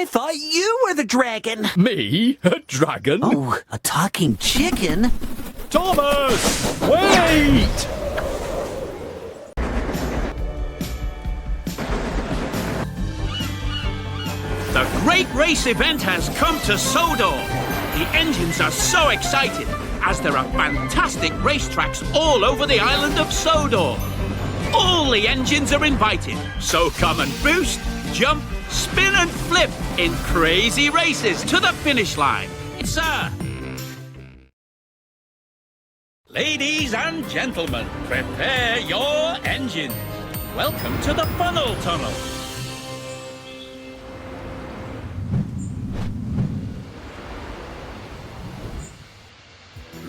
thought you were the dragon. Me? A dragon? Oh, a talking chicken? Thomas! Wait! The great race event has come to Sodor. The engines are so excited as there are fantastic racetracks all over the island of Sodor. All the engines are invited, so come and boost, jump, spin and flip in crazy races to the finish line. Sir! Ladies and gentlemen, prepare your engines. Welcome to the funnel tunnel.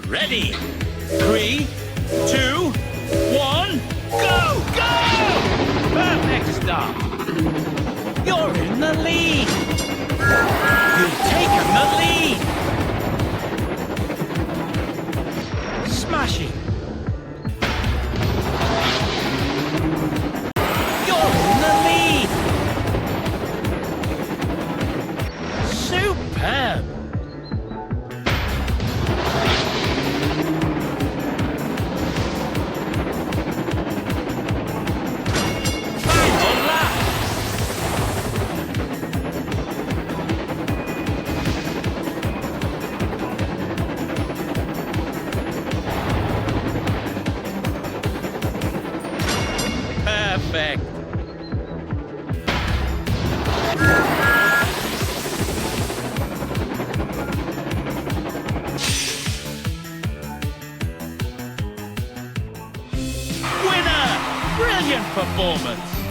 Ready? 3, 2, 1, go! Go! Perfect start. You're in the lead. You've taken the lead. Smashing. You're in the lead. Superb. Perfect. Winner! Brilliant performance.